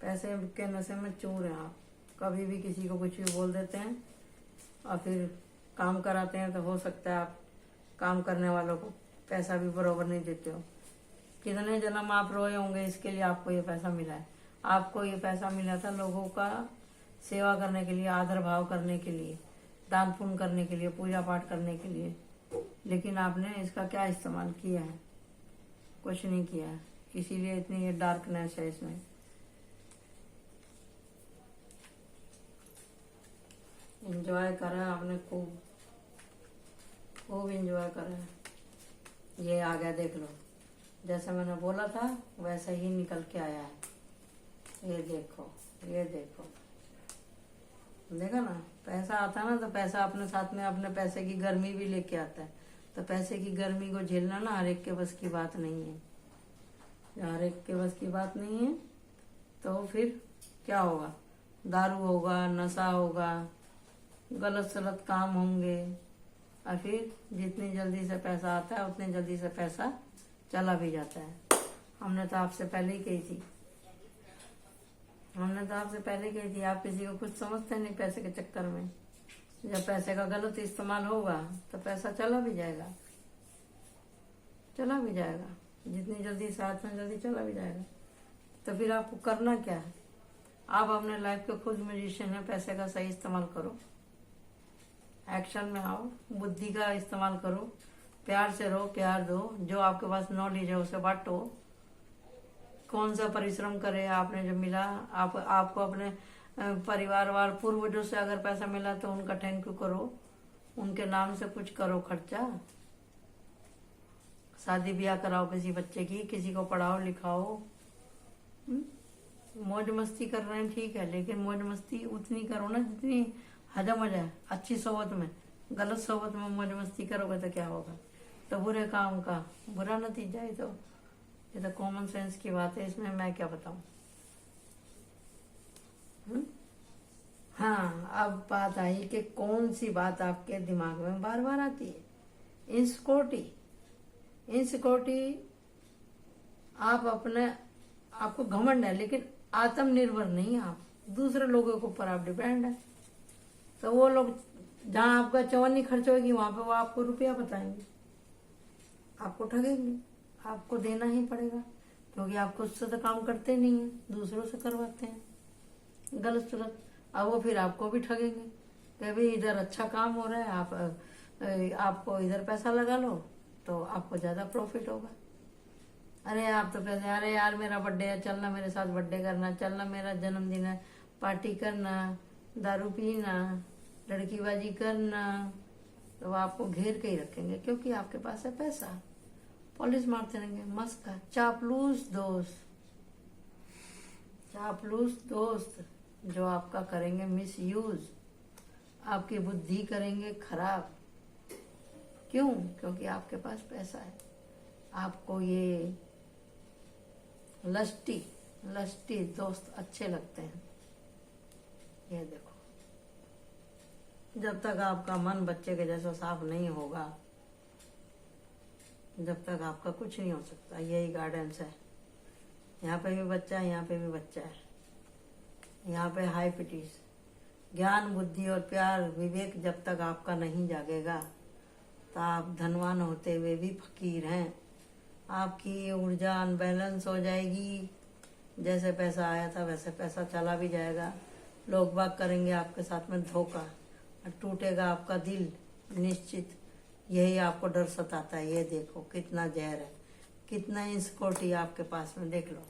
Speaker 1: पैसे के नशे में चूर हैं आप। कभी भी किसी को कुछ भी बोल देते हैं और फिर काम कराते हैं तो हो सकता है आप काम करने वालों को पैसा भी बराबर नहीं देते हो। कितने जन्म आप रोए होंगे इसके लिए आपको ये पैसा मिला है। आपको ये पैसा मिला था लोगों का सेवा करने के लिए, आदर भाव करने के लिए, दान पुण्य करने के लिए, पूजा पाठ करने के लिए। लेकिन आपने इसका क्या इस्तेमाल किया है? कुछ नहीं किया है। इसीलिए इतनी ये डार्कनेस है इसमें। एंजॉय करा आपने, खूब खूब एंजॉय करा है। ये आ गया, देख लो। जैसे मैंने बोला था वैसे ही निकल के आया है। ये देखो, ये देखो, देखा ना? पैसा आता है ना तो पैसा अपने साथ में अपने पैसे की गर्मी भी लेके आता है। तो पैसे की गर्मी को झेलना ना हर एक के बस की बात नहीं है। हर एक के बस की बात नहीं है तो फिर क्या होगा? दारू होगा, नशा होगा, गलत सलत काम होंगे और फिर जितनी जल्दी से पैसा आता है उतनी जल्दी से पैसा चला भी जाता है। हमने तो आपसे पहले ही कही थी, हमने तो आपसे पहले कही थी। आप किसी को कुछ समझते नहीं पैसे के चक्कर में। जब पैसे का गलत इस्तेमाल होगा तो पैसा चला भी जाएगा, चला भी जाएगा, जितनी जल्दी साथ में जल्दी चला भी जाएगा। तो फिर आपको करना क्या है? आप अपने लाइफ के खुद म्यूजिशियन है, पैसे का सही इस्तेमाल करो, एक्शन में आओ, बुद्धि का इस्तेमाल करो, प्यार से रहो, प्यार दो, जो आपके पास नॉलेज है उसे बांटो। कौन सा परिश्रम करे, आपने जो मिला, आपको अपने परिवार वार पूर्वजों से अगर पैसा मिला तो उनका थैंक यू करो, उनके नाम से कुछ करो खर्चा, शादी ब्याह कराओ किसी बच्चे की, किसी को पढ़ाओ लिखाओ। मौज मस्ती कर रहे हैं ठीक है, लेकिन मौज मस्ती उतनी करो ना जितनी हजम हो जाए। अच्छी सोबत में, गलत सोबत में मौज मस्ती करोगे तो क्या होगा? तो बुरे काम का बुरा नतीजा है। तो ये तो कॉमन सेंस की बात है, इसमें मैं क्या बताऊं। हाँ, अब बात आई कि कौन सी बात आपके दिमाग में बार बार आती है? इनसिक्योरिटी। आप अपने आपको घमंड है लेकिन आत्मनिर्भर नहीं, आप दूसरे लोगों के ऊपर आप डिपेंड है। तो वो लोग जहाँ आपका चवन्नी खर्च होगी वहां पे वो आपको रुपया बताएंगे, आपको ठगेंगे, आपको देना ही पड़ेगा, क्योंकि आप खुद से तो काम करते नहीं है, दूसरों से करवाते हैं गलत सलत। अब वो फिर आपको भी ठगेंगे कि भाई इधर अच्छा काम हो रहा है, आपको इधर पैसा लगा लो तो आपको ज्यादा प्रॉफिट होगा। अरे आप तो पैसे, अरे यार मेरा बर्थडे है, चलना मेरे साथ बर्थडे करना, चलना मेरा जन्मदिन है, पार्टी करना, दारू पीना, लड़कीबाजी करना, तो आपको घेर के ही रखेंगे क्योंकि आपके पास है पैसा। पॉलिश मारते रहेंगे, मस्त का चापलूस दोस्त जो आपका करेंगे मिस यूज, आपकी बुद्धि करेंगे खराब। क्यों? क्योंकि आपके पास पैसा है। आपको ये लस्टी दोस्त अच्छे लगते हैं। ये देखो, जब तक आपका मन बच्चे के जैसा साफ नहीं होगा, जब तक आपका कुछ नहीं हो सकता। यही गार्डेंस है, यहाँ पे भी बच्चा है, यहाँ पे भी बच्चा है, यहाँ पे हाई पिटीज। ज्ञान, बुद्धि और प्यार, विवेक जब तक आपका नहीं जागेगा तो आप धनवान होते हुए भी फकीर हैं। आपकी ऊर्जा अनबैलेंस हो जाएगी, जैसे पैसा आया था वैसे पैसा चला भी जाएगा। लोग बाग करेंगे आपके साथ में धोखा और टूटेगा आपका दिल निश्चित। यही आपको डर सताता है। ये देखो कितना जहर है, कितना इनसिक्योरिटी आपके पास में, देख लो।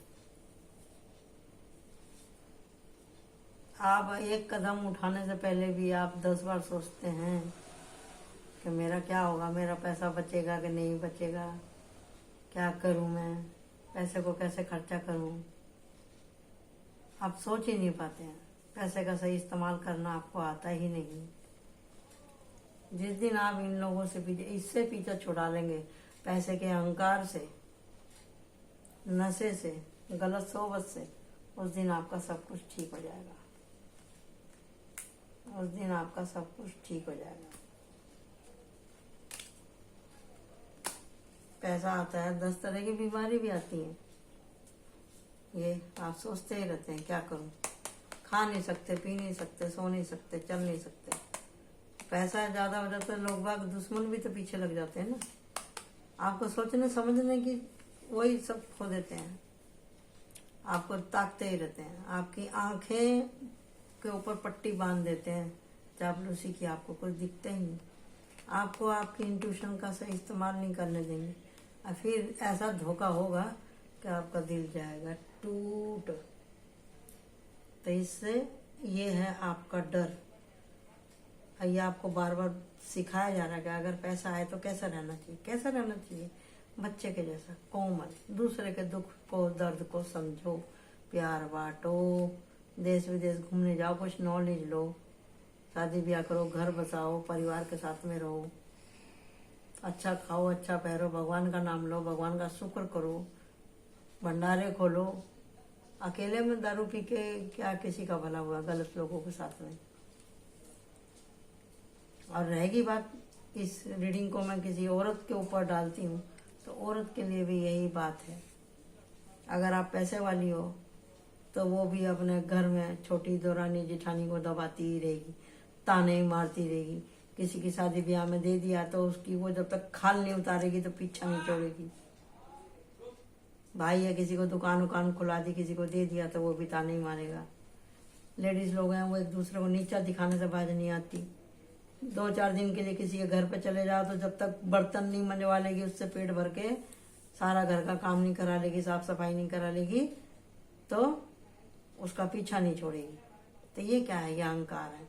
Speaker 1: आप एक कदम उठाने से पहले भी आप 10 बार सोचते हैं कि मेरा क्या होगा, मेरा पैसा बचेगा कि नहीं बचेगा, क्या करूं मैं, पैसे को कैसे खर्चा करूं। आप सोच ही नहीं पाते हैं, पैसे का सही इस्तेमाल करना आपको आता ही नहीं। जिस दिन आप इन लोगों से इससे पीछा छुड़ा लेंगे, पैसे के अहंकार से, नशे से, गलत सोबत से, उस दिन आपका सब कुछ ठीक हो जाएगा। उस दिन आपका सब कुछ ठीक हो जाएगा। पैसा आता है, 10 तरह की बीमारी भी आती है। ये आप सोचते ही रहते हैं क्या करूं, खा नहीं सकते, पी नहीं सकते, सो नहीं सकते, चल नहीं सकते। पैसा ज्यादा हो जाता है, लोग बाग दुश्मन भी तो पीछे लग जाते हैं ना। आपको सोचने समझने की वही सब खो देते हैं, आपको ताकते ही रहते हैं, आपकी आंखें के ऊपर पट्टी बांध देते हैं चापलूसी की। आपको कुछ दिखता ही नहीं, आपको आपकी इंट्यूशन का सही इस्तेमाल नहीं करने देंगे, और फिर ऐसा धोखा होगा कि आपका दिल जाएगा टूट। तो इससे ये है आपका डर। ये आपको बार बार सिखाया जा रहा है कि अगर पैसा आए तो कैसा रहना चाहिए, कैसा रहना चाहिए, बच्चे के जैसा कोमल, दूसरे के दुख को, दर्द को समझो, प्यार बांटो, देश विदेश घूमने जाओ, कुछ नॉलेज लो, शादी ब्याह करो, घर बसाओ, परिवार के साथ में रहो, अच्छा खाओ, अच्छा पहनो, भगवान का नाम लो, भगवान का शुक्र करो, भंडारे खोलो। अकेले में दारू पी के क्या किसी का भला हुआ, गलत लोगों के साथ में। और रहेगी बात, इस रीडिंग को मैं किसी औरत के ऊपर डालती हूँ तो औरत के लिए भी यही बात है। अगर आप पैसे वाली हो तो वो भी अपने घर में छोटी दौरानी जिठानी को दबाती ही रहेगी, ताने ही मारती रहेगी। किसी की शादी ब्याह में दे दिया तो उसकी वो जब तक खाल नहीं उतारेगी तो पीछा नहीं छोड़ेगी। भाई है, किसी को दुकान उकान खुला दी, किसी को दे दिया तो वो भी ताने ही मारेगा। लेडीज लोग हैं वो एक दूसरे को नीचा दिखाने से बाज नहीं आती। 2-4 दिन के लिए किसी के घर पे चले जाओ तो जब तक बर्तन नहीं मंजवा लेगी, उससे पेट भर के सारा घर का काम नहीं करा लेगी, साफ सफाई नहीं करा लेगी, तो उसका पीछा नहीं छोड़ेगी। तो ये क्या है? ये अहंकार है,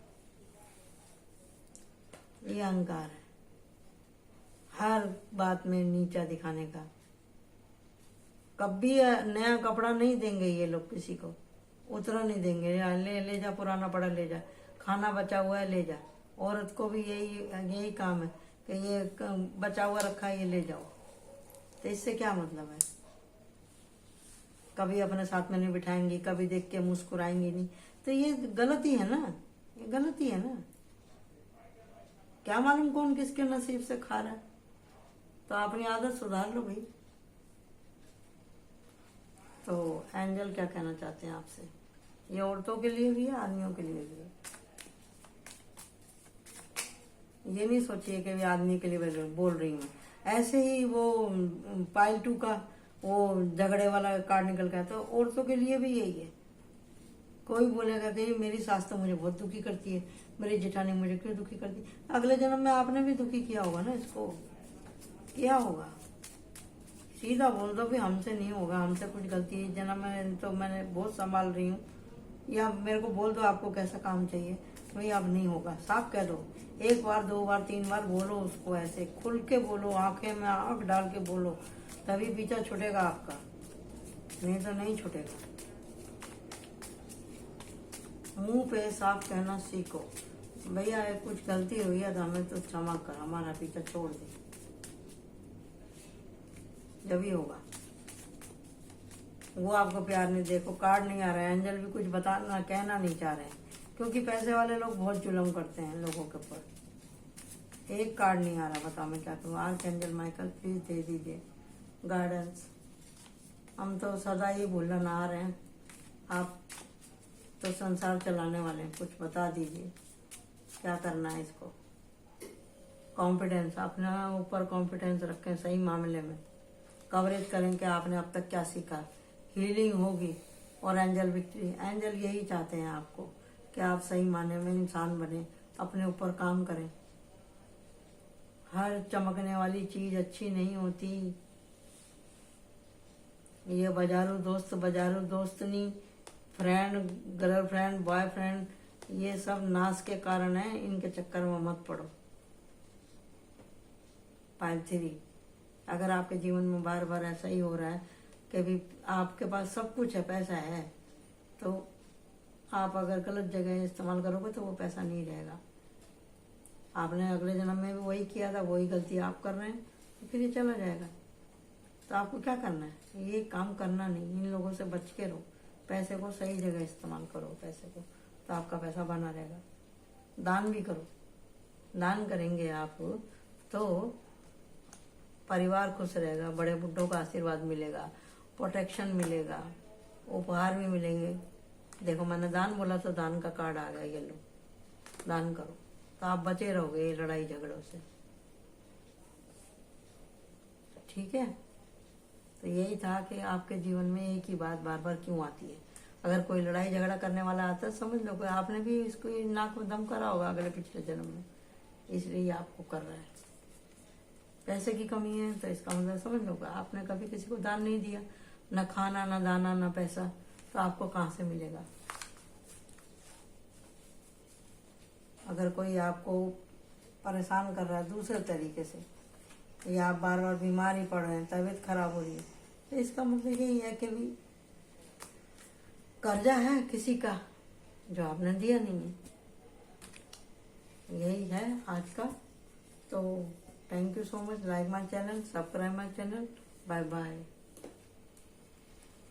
Speaker 1: ये अहंकार है। हर बात में नीचा दिखाने का। कभी नया कपड़ा नहीं देंगे ये लोग किसी को, उतना नहीं देंगे। ले जा, पुराना पड़ा ले जा, खाना बचा हुआ है ले जा। औरत को भी यही काम है कि ये बचा हुआ रखा है ये ले जाओ। तो इससे क्या मतलब है? कभी अपने साथ में नहीं बिठाएंगी, कभी देख के मुस्कुराएंगी नहीं। तो ये गलती है ना, ये गलती है ना। क्या मालूम कौन किसके नसीब से खा रहा है। तो अपनी आदत सुधार लो भाई। तो एंजल क्या कहना चाहते हैं आपसे? ये औरतों के लिए भी है, आदमियों के लिए भी है। ये नहीं सोचिए कि आदमी के लिए बोल रही हूँ। ऐसे ही वो पाइल 2 का वो झगड़े वाला कार्ड निकल गया, तो औरतों के लिए भी यही है। कोई बोलेगा कि मेरी सास तो मुझे बहुत दुखी करती है, मेरी जेठानी मुझे क्यों दुखी करती है। अगले जन्म में आपने भी दुखी किया होगा ना, इसको किया होगा। सीधा बोल दो भी हमसे नहीं होगा, हमसे कुछ गलती है, जन्म में तो मैंने बहुत संभाल रही हूँ। या मेरे को बोल दो आपको कैसा काम चाहिए, भाई अब नहीं होगा, साफ कह दो। 1 बार 2 बार 3 बार बोलो उसको, ऐसे खुल के बोलो, आंखें में आंख डाल के बोलो, तभी पीछा छूटेगा आपका, नहीं तो नहीं छूटेगा। मुंह पे साफ कहना सीखो, भैया कुछ गलती हुई है तो हमें तो क्षमा कर, हमारा पीछा छोड़ दे, जब ही होगा। वो आपको प्यार नहीं, देखो कार्ड नहीं आ रहा है, एंजल भी कुछ बताना कहना नहीं चाह रहे हैं, क्योंकि पैसे वाले लोग बहुत जुल्म करते हैं लोगों के ऊपर। एक कार्ड नहीं आ रहा, बताओ मैं क्या करूँ। आर्क एंजल माइकल प्लीज दे दीजिए गाइडेंस। हम तो सदा ही भूलन आ रहे हैं, आप तो संसार चलाने वाले हैं, कुछ बता दीजिए क्या करना है इसको। कॉन्फिडेंस, अपने ऊपर कॉन्फिडेंस रखें, सही मामले में कवरेज करें कि आपने अब तक क्या सीखा। हीलिंग होगी और एंजल विक्ट्री। एंजल यही चाहते हैं आपको कि आप सही मायने में इंसान बने, अपने ऊपर काम करें। हर चमकने वाली चीज अच्छी नहीं होती। ये बाजारू दोस्त नहीं, फ्रेंड, गर्लफ्रेंड, बॉयफ्रेंड, ये सब नाश के कारण है, इनके चक्कर में मत पड़ो। पाइल 3, अगर आपके जीवन में बार बार ऐसा ही हो रहा है कि भी आपके पास सब कुछ है, पैसा है, तो आप अगर गलत जगह इस्तेमाल करोगे तो वो पैसा नहीं रहेगा। आपने अगले जन्म में भी वही किया था, वही गलती आप कर रहे हैं, तो फिर ये चला जाएगा। तो आपको क्या करना है? ये काम करना नहीं, इन लोगों से बच के रहो। पैसे को सही जगह इस्तेमाल करो, पैसे को, तो आपका पैसा बना रहेगा। दान भी करो, दान करेंगे आप तो परिवार खुश रहेगा, बड़े बुड्ढों का आशीर्वाद मिलेगा, प्रोटेक्शन मिलेगा, उपहार भी मिलेंगे। देखो मैंने दान बोला तो दान का कार्ड आ गया, ये लो, दान करो तो आप बचे रहोगे ये लड़ाई झगड़ों से। ठीक है, तो यही था कि आपके जीवन में एक ही बात बार बार क्यों आती है। अगर कोई लड़ाई झगड़ा करने वाला आता है, समझ लो कि आपने भी इसको नाक में दम करा होगा अगले पिछले जन्म में, इसलिए आपको कर रहा है। पैसे की कमी है तो इसका मतलब समझ लो कि आपने कभी किसी को दान नहीं दिया, न खाना, न दाना, न पैसा, तो आपको कहाँ से मिलेगा। अगर कोई आपको परेशान कर रहा है दूसरे तरीके से, या आप बार बार बीमार ही पड़ रहे हैं, तबीयत खराब हो रही है, तो इसका मतलब यही है कि भी कर्जा है किसी का जो आपने दिया नहीं है। यही है आज का। तो thank you so much. Like my channel, subscribe my channel. Bye bye.